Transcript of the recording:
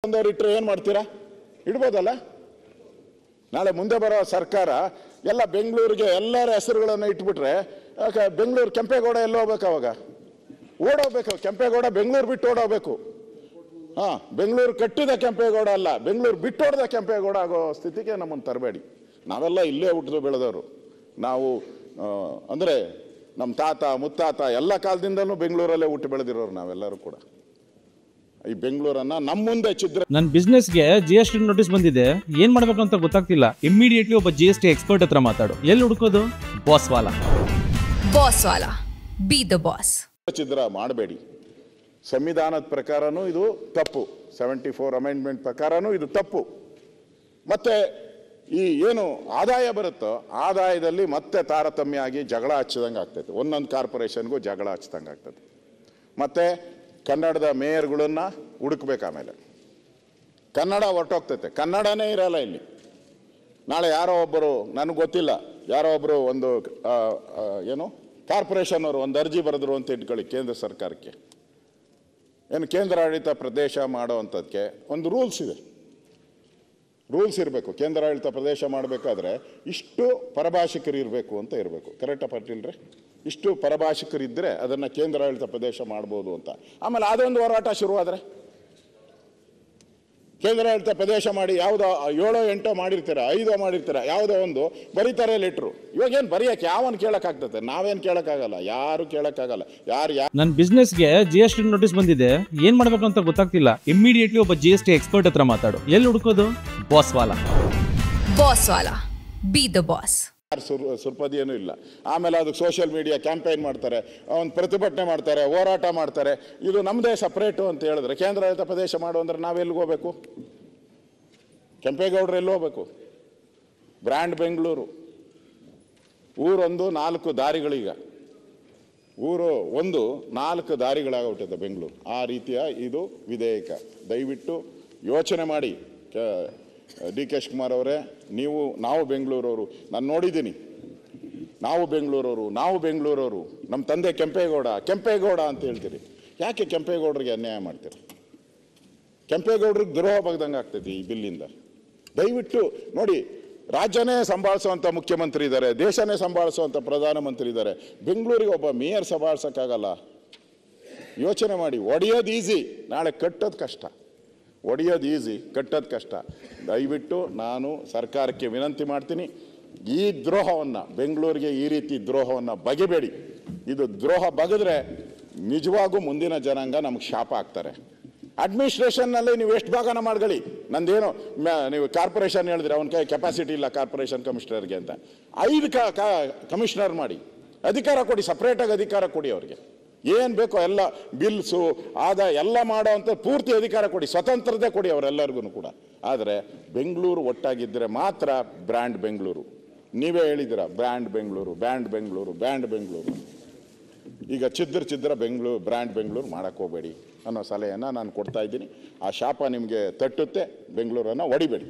ಒಂದವರು ಇಟ್ಟರೆ ಏನು ಮಾಡ್ತೀರಾ? ಇಡ್ಬೋದಲ್ಲ. ನಾಳೆ ಮುಂದೆ ಬರೋ ಸರ್ಕಾರ ಎಲ್ಲ ಬೆಂಗಳೂರಿಗೆ ಎಲ್ಲರ ಹೆಸರುಗಳನ್ನು ಇಟ್ಬಿಟ್ರೆ ಬೆಂಗಳೂರು ಕೆಂಪೇಗೌಡ ಎಲ್ಲ ಹೋಗ್ಬೇಕು, ಅವಾಗ ಓಡೋಗ್ಬೇಕು. ಕೆಂಪೇಗೌಡ ಬೆಂಗಳೂರು ಬಿಟ್ಟು ಓಡೋಗ್ಬೇಕು. ಬೆಂಗಳೂರು ಕಟ್ಟಿದ ಕೆಂಪೇಗೌಡ ಅಲ್ಲ, ಬೆಂಗಳೂರು ಬಿಟ್ಟೋಡ್ದ ಕೆಂಪೇಗೌಡ ಆಗೋ ಸ್ಥಿತಿಗೆ ನಮ್ಮನ್ನು ತರಬೇಡಿ. ನಾವೆಲ್ಲ ಇಲ್ಲೇ ಹುಟ್ಟಿದು ಬೆಳೆದವರು. ನಾವು ಅಂದರೆ ನಮ್ಮ ತಾತ ಮುತ್ತಾತ ಎಲ್ಲ ಕಾಲದಿಂದಲೂ ಬೆಂಗಳೂರಲ್ಲೇ ಹುಟ್ಟು ಬೆಳೆದಿರೋರು ನಾವೆಲ್ಲರೂ ಕೂಡ. ಈ ಬೆಂಗಳೂರನ್ನ ನಮ್ಮ ಮುಂದೆ ಚಿತ್ರ. ನನ್ನ ಬಿಸ್ನೆಸ್ಗೆ GST ನೋಟಿಸ್ ಬಂದಿದೆ, ಏನ್ ಮಾಡ್ಬೇಕು ಅಂತ ಗೊತ್ತಾಗ್ತಿಲ್ಲ. ಇಮಿಡಿಯೇಟ್ಲಿ ಒಬ್ಬ GST ಎಕ್ಸ್ಪರ್ಟ್ ಹತ್ರ ಮಾತಾಡು. ಎಲ್ಲಿ ಹುಡುಕೋದು? ಬಾಸ್ವಾಲಾ. ಬಾಸ್ವಾಲಾ, ಬಿ ದ ಬಾಸ್. ಚಿತ್ರ ಮಾಡಬೇಡಿ. ಸಂವಿಧಾನದ ಪ್ರಕಾರನೂ ಇದು ತಪ್ಪು, 74 ಅಮೆಂಡ್ಮೆಂಟ್ ಪ್ರಕಾರನೂ ಇದು ತಪ್ಪು. ಮತ್ತೆ ಈ ಏನು ಆದಾಯ ಬರುತ್ತೋ ಆದಾಯದಲ್ಲಿ ಮತ್ತೆ ತಾರತಮ್ಯ ಆಗಿ ಜಗಳ ಹಚ್ಚಿದಂಗೆ ಆಗ್ತೈತೆ. ಒಂದೊಂದು ಕಾರ್ಪೊರೇಷನ್ಗೂ ಜಗಳ ಹಚ್ಚಿದಂಗೆ ಆಗ್ತದೆ. ಮತ್ತೆ ಕನ್ನಡದ ಮೇಯರ್ಗಳನ್ನ ಹುಡುಕ್ಬೇಕು. ಆಮೇಲೆ ಕನ್ನಡ ಹೊರಟೋಗ್ತೈತೆ, ಕನ್ನಡನೇ ಇರಲ್ಲ ಇಲ್ಲಿ. ನಾಳೆ ಯಾರೋ ಒಬ್ಬರು, ನನಗೆ ಗೊತ್ತಿಲ್ಲ, ಯಾರೋ ಒಬ್ಬರು ಒಂದು ಏನು ಕಾರ್ಪೊರೇಷನ್ ಅವರು ಒಂದು ಅರ್ಜಿ ಬರೆದ್ರು ಅಂತ ಇಟ್ಕೊಳ್ಳಿ ಕೇಂದ್ರ ಸರ್ಕಾರಕ್ಕೆ. ಏನು ಕೇಂದ್ರಾಡಳಿತ ಪ್ರದೇಶ ಮಾಡೋವಂಥದ್ದಕ್ಕೆ ಒಂದು ರೂಲ್ಸ್ ಇದೆ, ರೂಲ್ಸ್ ಇರಬೇಕು. ಕೇಂದ್ರಾಡಳಿತ ಪ್ರದೇಶ ಮಾಡಬೇಕಾದ್ರೆ ಇಷ್ಟು ಪರಭಾಷಿಕರು ಇರಬೇಕು ಅಂತ ಇರಬೇಕು. ಕರೆಕ್ಟಾ ಪಾಟೀಲ್ರೆ? ಇಷ್ಟು ಪರಭಾಷಿಕರಿದ್ದರೆ ಅದನ್ನು ಕೇಂದ್ರಾಡಳಿತ ಪ್ರದೇಶ ಮಾಡ್ಬೋದು ಅಂತ. ಆಮೇಲೆ ಅದೊಂದು ಹೋರಾಟ ಶುರುವಾದರೆ ಕೇಂದ್ರಾಡಳಿತ ಪ್ರದೇಶ ಮಾಡಿ ಯಾವುದೋ 7-8 ಮಾಡಿರ್ತೀರ, 5 ಮಾಡಿರ್ತೀರ, ಯಾವುದೋ ಒಂದು ಬರೀತಾರೆ ಲೆಟ್ರು. ಇವಾಗೇನು ಬರೆಯೋಕ್ಕೆ ಯಾವನು ಕೇಳೋಕ್ಕಾಗ್ತದೆ? ನಾವೇನು ಕೇಳೋಕ್ಕಾಗಲ್ಲ, ಯಾರು ಕೇಳೋಕ್ಕಾಗಲ್ಲ. ನನ್ನ ಬಿಸ್ನೆಸ್ಗೆ GST ನೋಟಿಸ್ ಬಂದಿದೆ, ಏನ್ ಮಾಡ್ಬೇಕು ಅಂತ ಗೊತ್ತಾಗ್ತಿಲ್ಲ. ಇಮಿಡಿಯೇಟ್ಲಿ ಒಬ್ಬ GST ಎಕ್ಸ್ಪರ್ಟ್ ಹತ್ರ ಮಾತಾಡು. ಎಲ್ಲಿ ಹುಡುಕೋದು? ಬಾಸ್ವಾಲಾ. ಬಾಸ್ವಾಲಾ, ಬಿ ದ ಬಾಸ್. ಸುರ್ಪದಿ ಏನೂ ಇಲ್ಲ. ಆಮೇಲೆ ಅದಕ್ಕೆ ಸೋಷಿಯಲ್ ಮೀಡಿಯಾ ಕ್ಯಾಂಪೇನ್ ಮಾಡ್ತಾರೆ, ಒಂದು ಪ್ರತಿಭಟನೆ ಮಾಡ್ತಾರೆ, ಹೋರಾಟ ಮಾಡ್ತಾರೆ. ಇದು ನಮ್ಮದೇ ಸಪ್ರೇಟು ಅಂತ ಹೇಳಿದ್ರೆ ಕೇಂದ್ರಾಡಳಿತ ಪ್ರದೇಶ ಮಾಡು ಅಂದ್ರೆ ನಾವೆಲ್ಲಿಗೆ ಹೋಗ್ಬೇಕು? ಕೆಂಪೇಗೌಡರು ಎಲ್ಲಿ ಹೋಗ್ಬೇಕು? ಬ್ರ್ಯಾಂಡ್ ಬೆಂಗಳೂರು. ಊರೊಂದು 4 ದಾರಿಗಳೀಗ, ಊರು ಒಂದು 4 ದಾರಿಗಳಾಗ್ಬಿಟ್ಟಿದೆ ಬೆಂಗಳೂರು. ಆ ರೀತಿಯ ಇದು ವಿಧೇಯಕ. ದಯವಿಟ್ಟು ಯೋಚನೆ ಮಾಡಿ. DK ಶಿವಕುಮಾರ್ ಅವರೇ, ನಾವು ಬೆಂಗಳೂರವರು, ನಾನು ನೋಡಿದ್ದೀನಿ. ನಾವು ಬೆಂಗಳೂರವರು, ನಮ್ಮ ತಂದೆ ಕೆಂಪೇಗೌಡ ಅಂತ ಹೇಳ್ತೀರಿ. ಯಾಕೆ ಕೆಂಪೇಗೌಡರಿಗೆ ಅನ್ಯಾಯ ಮಾಡ್ತೀರಿ? ಕೆಂಪೇಗೌಡರಿಗೆ ದ್ರೋಹ ಬಗ್ದಂಗೆ ಆಗ್ತೈತಿ ಈ ಬಿಲ್ಲಿಂದ. ದಯವಿಟ್ಟು ನೋಡಿ, ರಾಜ್ಯನೇ ಸಂಭಾಳಿಸುವಂಥ ಮುಖ್ಯಮಂತ್ರಿ ಇದ್ದಾರೆ, ದೇಶನೇ ಸಂಭಾಳಿಸುವಂಥ ಪ್ರಧಾನಮಂತ್ರಿ ಇದ್ದಾರೆ. ಬೆಂಗಳೂರಿಗೆ ಒಬ್ಬ ಮೇಯರ್ ಸಂಭಾಳಿಸೋಕ್ಕಾಗಲ್ಲ. ಯೋಚನೆ ಮಾಡಿ. ಒಡೆಯೋದು ಈಸಿ, ನಾಳೆ ಕಟ್ಟೋದು ಕಷ್ಟ. ಒಡೆಯೋದು ಈಸಿ, ಕಟ್ಟೋದು ಕಷ್ಟ. ದಯವಿಟ್ಟು ನಾನು ಸರ್ಕಾರಕ್ಕೆ ವಿನಂತಿ ಮಾಡ್ತೀನಿ, ಈ ದ್ರೋಹವನ್ನು, ಬೆಂಗಳೂರಿಗೆ ಈ ರೀತಿ ದ್ರೋಹವನ್ನು ಬಗೆಬೇಡಿ. ಇದು ದ್ರೋಹ ಬಗೆದ್ರೆ ನಿಜವಾಗೂ ಮುಂದಿನ ಜನಾಂಗ ನಮಗೆ ಶಾಪ ಆಗ್ತಾರೆ. ಅಡ್ಮಿನಿಸ್ಟ್ರೇಷನ್ನಲ್ಲಿ ನೀವು ಎಷ್ಟು ಭಾಗನ ಮಾಡ್ಕೊಳ್ಳಿ. ನಂದೇನು ನೀವು ಕಾರ್ಪೊರೇಷನ್ ಹೇಳಿದ್ರೆ ಅವನ ಕೈ ಕೆಪಾಸಿಟಿ ಇಲ್ಲ ಕಾರ್ಪೊರೇಷನ್ ಕಮಿಷನರ್ಗೆ ಅಂತ. 5 ಕಮಿಷನರ್ ಮಾಡಿ, ಅಧಿಕಾರ ಕೊಡಿ, ಸಪ್ರೇಟಾಗಿ ಅಧಿಕಾರ ಕೊಡಿ ಅವ್ರಿಗೆ. ಏನು ಬೇಕೋ ಎಲ್ಲ ಬಿಲ್ಸು ಆದಾಯ ಎಲ್ಲ ಮಾಡೋ ಅಂತ ಪೂರ್ತಿ ಅಧಿಕಾರ ಕೊಡಿ, ಸ್ವತಂತ್ರತೆ ಕೊಡಿ ಅವರೆಲ್ಲರಿಗೂ ಕೂಡ. ಆದರೆ ಬೆಂಗಳೂರು ಒಟ್ಟಾಗಿದ್ದರೆ ಮಾತ್ರ ಬ್ರ್ಯಾಂಡ್ ಬೆಂಗಳೂರು. ನೀವೇ ಹೇಳಿದ್ದೀರ, ಬ್ರ್ಯಾಂಡ್ ಬೆಂಗಳೂರು. ಈಗ ಚಿದ್ರ ಬೆಂಗಳೂರು, ಬ್ರ್ಯಾಂಡ್ ಬೆಂಗಳೂರು ಮಾಡೋಕ್ಕೆ ಹೋಗಬೇಡಿ ಅನ್ನೋ ಸಲಹೆಯನ್ನು ನಾನು ಕೊಡ್ತಾ ಇದ್ದೀನಿ. ಆ ಶಾಪ ನಿಮಗೆ ತಟ್ಟುತ್ತೆ. ಬೆಂಗಳೂರನ್ನು ಹೊಡಿಬೇಡಿ.